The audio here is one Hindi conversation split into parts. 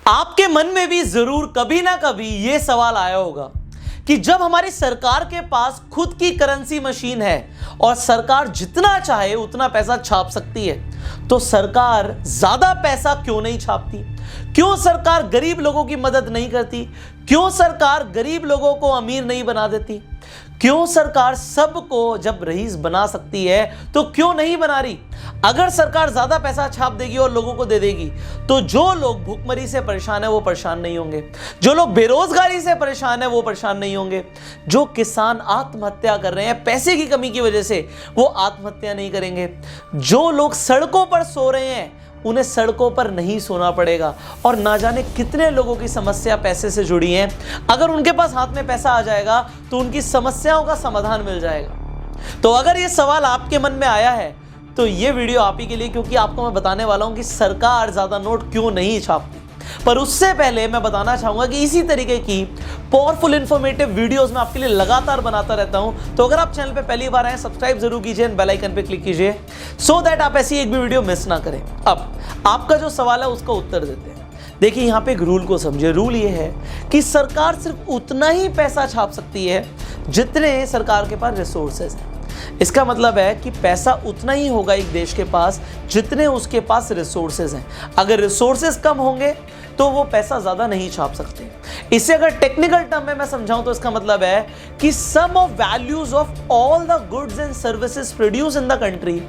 आपके मन में भी जरूर कभी ना कभी यह सवाल आया होगा कि जब हमारी सरकार के पास खुद की करेंसी मशीन है और सरकार जितना चाहे उतना पैसा छाप सकती है, तो सरकार ज्यादा पैसा क्यों नहीं छापती? क्यों सरकार गरीब लोगों की मदद नहीं करती? क्यों सरकार गरीब लोगों को अमीर नहीं बना देती? क्यों सरकार सबको जब रईस बना सकती है तो क्यों नहीं बना रही? अगर सरकार ज्यादा पैसा छाप देगी और लोगों को दे देगी तो जो लोग भूखमरी से परेशान है वो परेशान नहीं होंगे, जो लोग बेरोजगारी से परेशान है वो परेशान नहीं होंगे, जो किसान आत्महत्या कर रहे हैं पैसे की कमी की वजह से वो आत्महत्या नहीं करेंगे, जो लोग सड़कों पर सो रहे हैं उन्हें सड़कों पर नहीं सोना पड़ेगा। और ना जाने कितने लोगों की समस्या पैसे से जुड़ी है, अगर उनके पास हाथ में पैसा आ जाएगा तो उनकी समस्याओं का समाधान मिल जाएगा। तो अगर ये सवाल आपके मन में आया है तो ये वीडियो आप ही के लिए, क्योंकि आपको मैं बताने वाला हूं कि सरकार ज्यादा नोट क्यों नहीं छापती। पर उससे पहले मैं बताना चाहूंगा कि इसी तरीके की पावरफुल इंफॉर्मेटिव वीडियोस मैं आपके लिए लगातार बनाता रहता हूं। तो अगर आप चैनल पे पहली बार आए, सब्सक्राइब जरूर कीजिए, बेल आइकन पे क्लिक कीजिए सो दैट आप ऐसी एक भी वीडियो मिस ना करें। अब आपका जो सवाल है उसका उत्तर देते हैं। देखिए, यहां पे एक रूल को समझिए। रूल ये है कि सरकार सिर्फ उतना ही पैसा छाप सकती है जितने सरकार के पास रिसोर्सेज हैं। इसका मतलब है कि पैसा उतना ही होगा एक देश के पास जितने उसके पास रिसोर्सेज हैं। अगर रिसोर्सेज कम होंगे तो वो पैसा ज्यादा नहीं छाप सकते। इसे अगर टेक्निकल टर्म में मैं समझाऊं तो इसका मतलब है कि sum of values of all the goods and services produce in the country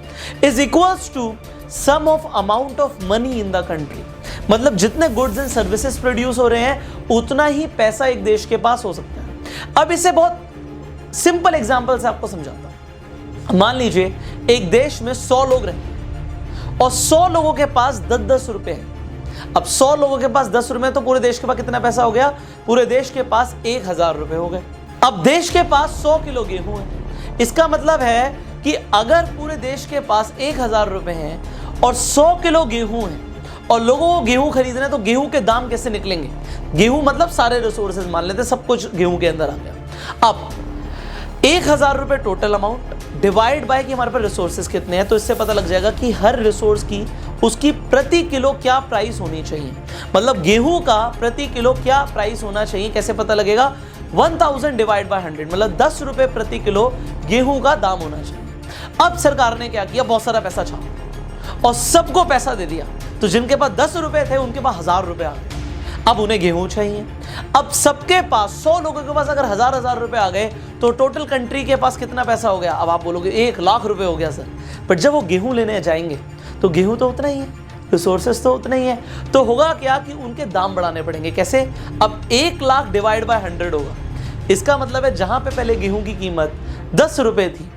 is equals to sum of amount of money in the country. मतलब जितने गुड्स एंड सर्विसेज प्रोड्यूस हो रहे हैं उतना ही पैसा एक देश के पास हो सकता है। अब इसे बहुत सिंपल एग्जांपल से आपको समझाता हूं। मान लीजिए एक देश में 100 लोग रहते हैं और 100 लोगों के पास 10-10 रुपए हैं। अब 100 लोगों के पास 10 रुपए तो पूरे देश के पास कितना पैसा हो गया? पूरे देश के पास 1000 रुपए हो गए। अब देश के पास 100 किलो गेहूं है। इसका मतलब है कि अगर पूरे देश के पास 1000 रुपए हैं और 100 किलो गेहूं है और लोगों को गेहूं खरीदना है, तो गेहूं के दाम कैसे निकलेंगे? गेहूं मतलब सारे रिसोर्सेज मान लेते, सब कुछ गेहूं के अंदर आ गया। अब 1000 रुपए टोटल अमाउंट डिवाइड बाय कि हमारे पास रिसोर्सेज कितने हैं, तो इससे पता लग जाएगा कि हर रिसोर्स की उसकी प्रति किलो क्या प्राइस होनी चाहिए। मतलब गेहूं का प्रति किलो क्या प्राइस होना चाहिए, कैसे पता लगेगा? 1000 डिवाइड बाय 100, मतलब 10 रुपए प्रति किलो गेहूं का दाम होना चाहिए। अब सरकार ने क्या किया? बहुत सारा पैसा छापा और सबको पैसा दे दिया। तो जिनके पास 10 रुपए थे उनके पास 1000 रुपए आ गए। अब उन्हें गेहूं चाहिए। अब सबके पास 100 लोगों के पास अगर 1000 रुपए आ गए तो टोटल कंट्री के पास कितना पैसा हो गया? अब आप बोलोगे 1 लाख रुपए हो गया सर। बट जब वो गेहूं लेने जाएंगे तो गेहूं तो उतना ही है, रिसोर्सेस तो उतना ही है। तो होगा क्या कि उनके दाम बढ़ाने पड़ेंगे। कैसे? अब 1 लाख डिवाइड बाय 100 होगा। इसका मतलब है जहां पे पहले गेहूं की कीमत 10 रुपए थी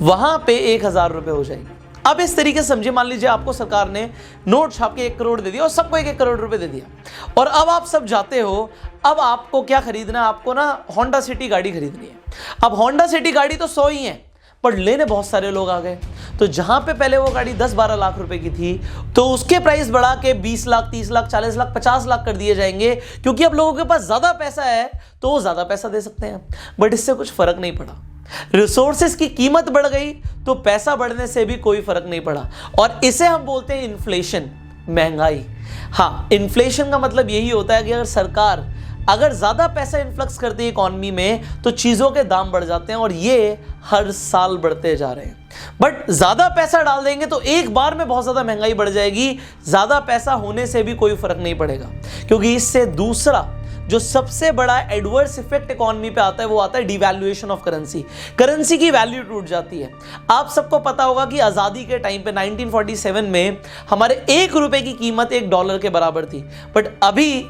वहां पे 1000 रुपए हो जाएगी। अब इस तरीके से समझिए, मान लीजिए आपको सरकार ने नोट छाप के 1 करोड़ दे दिया और सबको 1-1 करोड़ रुपए दे दिया और अब आप सब जाते हो। अब आपको क्या खरीदना है? आपको ना होंडा सिटी गाड़ी खरीदनी है। अब होंडा सिटी गाड़ी तो 100 ही है पर लेने बहुत सारे लोग आ गए। तो जहां पे पहले वो गाड़ी 10-12 लाख रुपए की थी तो उसके प्राइस बढ़ा के 20 लाख, 30 लाख, 40 लाख, 50 लाख कर दिए जाएंगे, क्योंकि अब लोगों के पास ज्यादा पैसा है तो वो ज्यादा पैसा दे सकते हैं। बट इससे कुछ फर्क नहीं पड़ा। रिसोर्सेज की कीमत बढ़ गई तो पैसा बढ़ने से भी कोई फर्क नहीं पड़ा। और इसे हम बोलते हैं इन्फ्लेशन, महंगाई। हाँ, इन्फ्लेशन का मतलब यही होता है कि अगर सरकार अगर ज्यादा पैसा इन्फ्लक्स करती है इकोनॉमी में तो चीजों के दाम बढ़ जाते हैं और ये हर साल बढ़ते जा रहे हैं। बट ज्यादा पैसा डाल देंगे तो एक बार में बहुत ज्यादा महंगाई बढ़ जाएगी। ज्यादा पैसा होने से भी कोई फर्क नहीं पड़ेगा, क्योंकि इससे दूसरा जो सबसे बड़ा एडवर्स इफेक्ट इकोनॉमी पे आता है वो आता है डिवैल्यूएशन ऑफ करेंसी। करेंसी की वैल्यू टूट जाती है। आप सबको पता होगा कि आजादी के टाइम पे 1947 में हमारे 1 रुपए की कीमत $1 के बराबर थी। बट अभी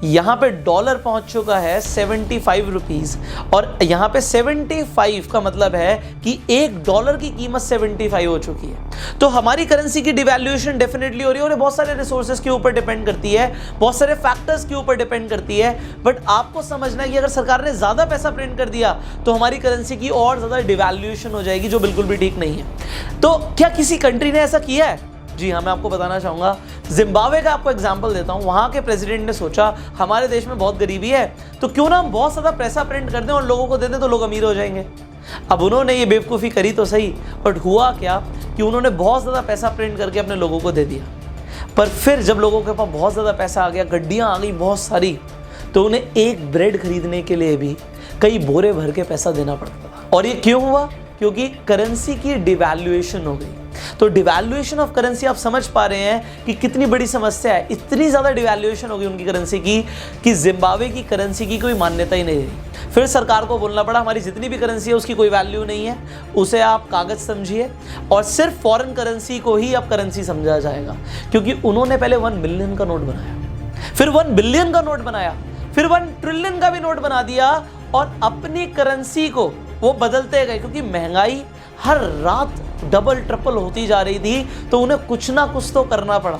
यहां पे डॉलर पहुंच चुका है 75 रुपीज और यहां पे 75 का मतलब है कि $1 की कीमत 75 हो चुकी है। तो हमारी करेंसी की डिवैल्यूएशन डेफिनेटली हो रही है और बहुत सारे रिसोर्सेज के ऊपर डिपेंड करती है, बहुत सारे फैक्टर्स के ऊपर डिपेंड करती है। बट आपको समझना है कि अगर सरकार ने ज्यादा पैसा प्रिंट कर दिया तो हमारी करेंसी की और ज्यादा डिवैल्यूएशन हो जाएगी, जो बिल्कुल भी ठीक नहीं है। तो क्या किसी कंट्री ने ऐसा किया है? जी हाँ, मैं आपको बताना चाहूंगा। जिम्बाब्वे का आपको एग्जांपल देता हूं। वहां के प्रेसिडेंट ने सोचा हमारे देश में बहुत गरीबी है तो क्यों ना हम बहुत ज्यादा पैसा प्रिंट कर दें और लोगों को दे दें तो लोग अमीर हो जाएंगे। अब उन्होंने ये बेवकूफ़ी करी तो सही, बट हुआ क्या कि उन्होंने बहुत ज़्यादा पैसा प्रिंट करके अपने लोगों को दे दिया। पर फिर जब लोगों के पास बहुत ज़्यादा पैसा आ गया, गड्डियाँ आ गई बहुत सारी, तो उन्हें एक ब्रेड खरीदने के लिए भी कई बोरे भर के पैसा देना पड़ता था। और ये क्यों हुआ? क्योंकि करेंसी की डिवैल्यूएशन हो गई। तो डिवैल्यूएशन ऑफ करेंसी, आप समझ पा रहे हैं कि कितनी बड़ी समस्या है। इतनी ज़्यादा डिवैल्यूएशन हो गई उनकी करेंसी की कि जिम्बाब्वे की करेंसी की कोई मान्यता ही नहीं रही। फिर सरकार को बोलना पड़ा हमारी जितनी भी करेंसी है उसकी कोई वैल्यू नहीं है, उसे आप कागज़ समझिए और सिर्फ फॉरेन करेंसी को ही अब करेंसी समझा जाएगा। क्योंकि उन्होंने पहले 1 मिलियन का नोट बनाया, फिर 1 बिलियन का नोट बनाया, फिर 1 ट्रिलियन का भी नोट बना दिया और अपनी करेंसी को वो बदलते गए। क्योंकि महंगाई हर रात डबल ट्रिपल होती जा रही थी, तो उन्हें कुछ ना कुछ तो करना पड़ा।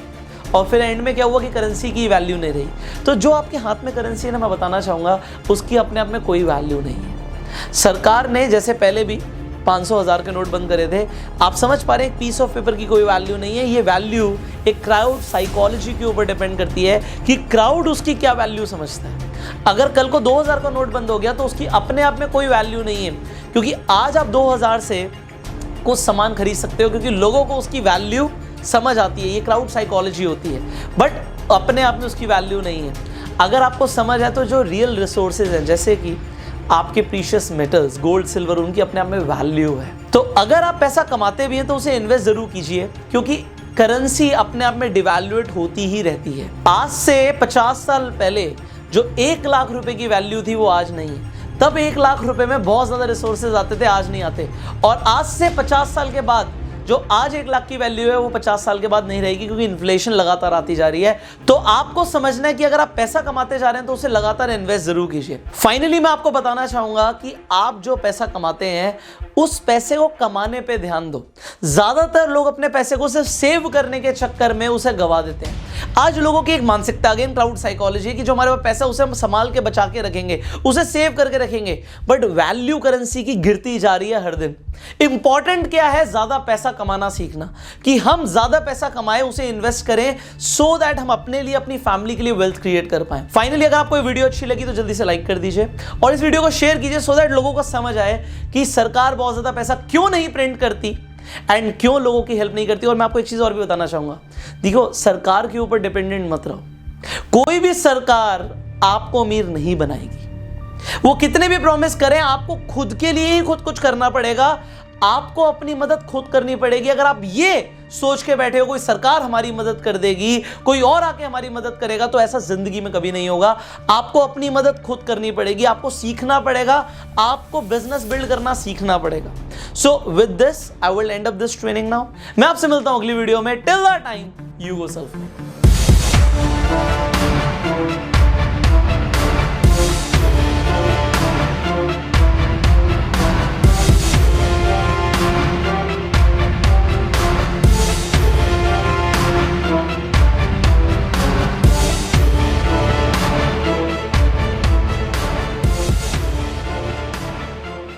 और फिर एंड में क्या हुआ कि करेंसी की वैल्यू नहीं रही। तो जो आपके हाथ में करेंसी है ना, मैं बताना चाहूँगा उसकी अपने आप में कोई वैल्यू नहीं है। सरकार ने जैसे पहले भी 500,000 के नोट बंद करे थे, आप समझ पा रहे हैं एक पीस ऑफ पेपर की कोई वैल्यू नहीं है। ये वैल्यू एक क्राउड साइकोलॉजी के ऊपर डिपेंड करती है कि क्राउड उसकी क्या वैल्यू समझता है। अगर कल को 2000 का नोट बंद हो गया तो उसकी अपने आप में कोई वैल्यू नहीं है, क्योंकि आज आप 2000 से कुछ सामान खरीद सकते हो क्योंकि लोगों को उसकी वैल्यू समझ आती है। ये क्राउड साइकोलॉजी होती है, बट अपने आप में उसकी वैल्यू नहीं है। अगर आपको समझ है तो जो रियल रिसोर्सेज हैं जैसे कि आपके प्रीशियस मेटल्स, गोल्ड, सिल्वर, उनकी अपने आप में वैल्यू है। तो अगर आप पैसा कमाते भी हैं तो उसे इन्वेस्ट जरूर कीजिए, क्योंकि करेंसी अपने आप में डिवैल्यूएट होती ही रहती है। आज से 50 साल पहले जो 1 लाख रुपए की वैल्यू थी वो आज नहीं है। तब 1 लाख रुपए में बहुत ज़्यादा रिसोर्सेज आते थे, आज नहीं आते। और आज से 50 साल के बाद जो आज 1 लाख की वैल्यू है वो 50 साल के बाद नहीं रहेगी, क्योंकि इन्फ्लेशन लगातार आती जा रही है। तो आपको समझना है कि अगर आप पैसा कमाते जा रहे हैं तो उसे लगातार इन्वेस्ट जरूर कीजिए। फाइनली मैं आपको बताना चाहूंगा कि आप जो पैसा कमाते हैं उस पैसे को कमाने पे ध्यान दो। ज्यादातर लोग अपने पैसे को सिर्फ सेव करने के चक्कर में उसे गवा देते हैं। आज लोगों की एक मानसिकता, अगेन क्राउड साइकोलॉजी है, कि जो हमारे पास पैसा उसे हम संभाल के बचा के रखेंगे, उसे सेव करके रखेंगे। बट वैल्यू करेंसी की गिरती जा रही है हर दिन। इंपॉर्टेंट क्या है? ज्यादा पैसा कमाना सीखना, कि हम ज्यादा पैसा कमाएं, उसे इन्वेस्ट करें, सो दैट हम अपने लिए, अपनी फैमिली के लिए वेल्थ क्रिएट कर पाएं। फाइनली अगर आपको वीडियो अच्छी लगी तो जल्दी से लाइक कर दीजिए और इस वीडियो को शेयर कीजिए, सो दैट लोगों को समझ आए कि सरकार बहुत ज्यादा पैसा क्यों नहीं प्रिंट करती एंड क्यों लोगों की हेल्प नहीं करती। और मैं आपको एक चीज और भी बताना चाहूंगा, देखो सरकार के ऊपर डिपेंडेंट मत रहो। कोई भी सरकार आपको अमीर नहीं बनाएगी। वो कितने भी प्रॉमिस करें, आपको खुद के लिए ही खुद कुछ करना पड़ेगा। आपको अपनी मदद खुद करनी पड़ेगी। अगर आप ये सोच के बैठे हो कोई सरकार हमारी मदद कर देगी, कोई और आके हमारी मदद करेगा, तो ऐसा जिंदगी में कभी नहीं होगा। आपको अपनी मदद खुद करनी पड़ेगी, आपको सीखना पड़ेगा, आपको बिजनेस बिल्ड करना सीखना पड़ेगा। So with this I will and up this training now. मैं आपसे मिलता हूं अगली वीडियो में। Till that time, you go self.